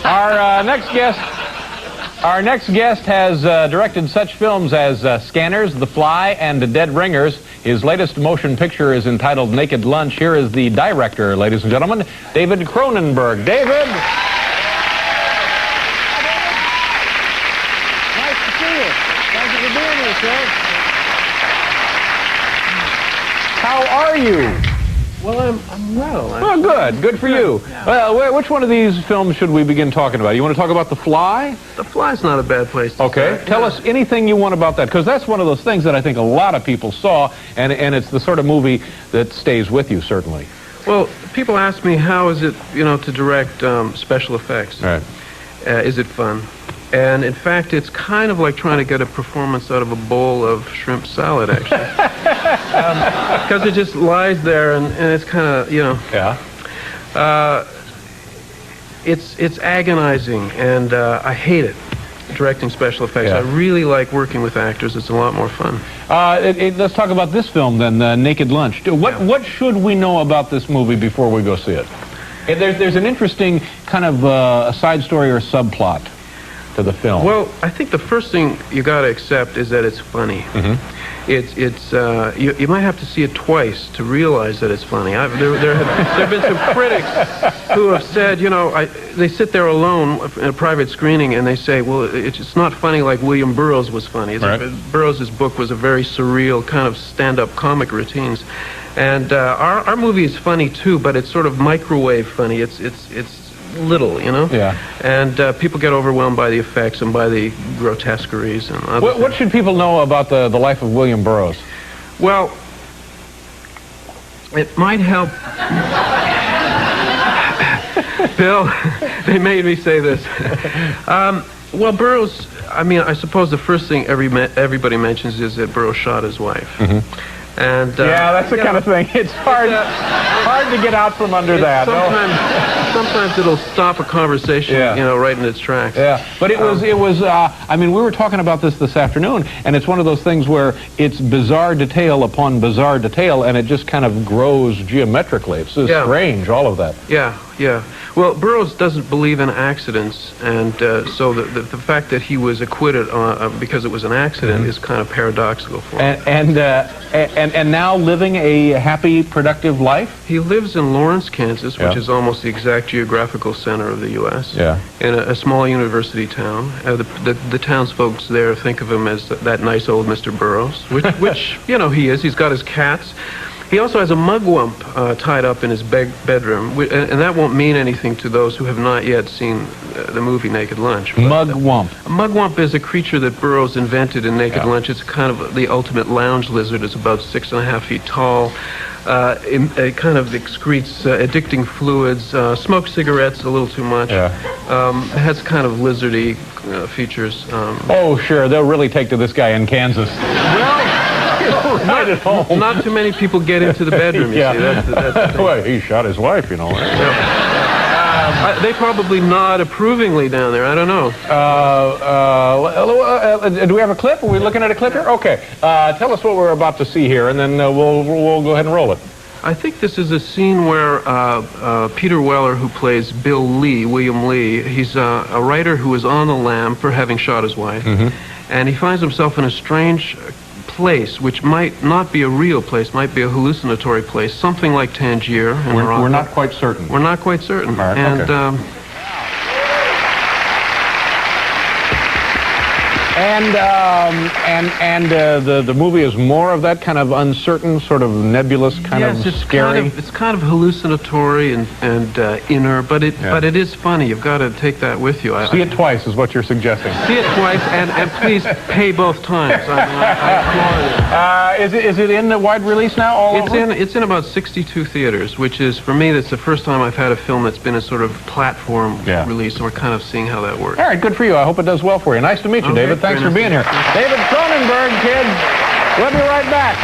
Our next guest has directed such films as Scanners, The Fly, and Dead Ringers. His latest motion picture is entitled Naked Lunch. Here is the director, ladies and gentlemen, David Cronenberg. David! Nice to see you. Thank you for being here, sir. How are you? Well, I'm well. Oh, good. Good for you. Yeah. Well, which one of these films should we begin talking about? You want to talk about The Fly? The Fly's not a bad place to Okay. start. Tell us anything you want about that, because that's one of those things that I think a lot of people saw, and it's the sort of movie that stays with you, certainly. Well, people ask me, how is it, to direct special effects? Right. Is it fun? And in fact, it's kind of like trying to get a performance out of a bowl of shrimp salad, actually. Because it just lies there, and it's kind of, Yeah. It's agonizing, and I hate it, directing special effects. Yeah. I really like working with actors. It's a lot more fun. Let's talk about this film, then, Naked Lunch. What should we know about this movie before we go see it? There's an interesting kind of a side story or subplot to the film. Well, I think the first thing you got to accept is that it's funny. Mm-hmm. You might have to see it twice to realize that it's funny. There have been some critics who have said, they sit there alone in a private screening and they say, well, it's not funny like William Burroughs was funny. Right. Burroughs' book was a very surreal kind of stand-up comic routines. And our movie is funny too, but it's sort of microwave funny. It's little, Yeah. And people get overwhelmed by the effects and by the grotesqueries and other What should people know about the life of William Burroughs? Well, it might help. Bill, they made me say this. Well, Burroughs, I suppose the first thing everybody mentions is that Burroughs shot his wife. Mm-hmm. And yeah, that's the kind of thing. It's hard to get out from under that. Sometimes it'll stop a conversation, right in its tracks. Yeah, but it was. We were talking about this afternoon, and it's one of those things where it's bizarre detail upon bizarre detail, and it just kind of grows geometrically. It's just strange, all of that. Yeah. Well, Burroughs doesn't believe in accidents, and so the fact that he was acquitted because it was an accident is kind of paradoxical for him. And now living a happy, productive life? He lives in Lawrence, Kansas, which is almost the exact geographical center of the U.S. Yeah. In a small university town. The townsfolk there think of him as that nice old Mr. Burroughs, which he is. He's got his cats. He also has a mugwump tied up in his bedroom, and that won't mean anything to those who have not yet seen the movie Naked Lunch. Mugwump. A mugwump is a creature that Burroughs invented in Naked Lunch. It's kind of the ultimate lounge lizard. It's about 6.5 feet tall. It kind of excretes addicting fluids, smokes cigarettes a little too much. Yeah. Has kind of lizardy features. Oh, sure. They'll really take to this guy in Kansas. Right at home. Not too many people get into the bedroom, you see. That's the thing. Well, he shot his wife, They probably nod approvingly down there. I don't know. Do we have a clip? Are we looking at a clip here? Okay. Tell us what we're about to see here, and then we'll go ahead and roll it. I think this is a scene where Peter Weller, who plays William Lee, he's a writer who is on the lam for having shot his wife, and he finds himself in a strange place, which might not be a real place, might be a hallucinatory place, something like Tangier in Morocco. We're not quite certain. We're not quite certain. All right, and okay. The movie is more of that kind of uncertain, sort of nebulous, kind of scary. It's kind of hallucinatory and inner, but it is funny. You've got to take that with you. See it twice is what you're suggesting. See it twice, and please pay both times. I applaud Is it in the wide release now? It's in about 62 theaters, which is, for me, that's the first time I've had a film that's been a sort of platform release, and we're kind of seeing how that works. All right, good for you. I hope it does well for you. Nice to meet you, David. Thanks for being here. David Cronenberg, kids. We'll be right back.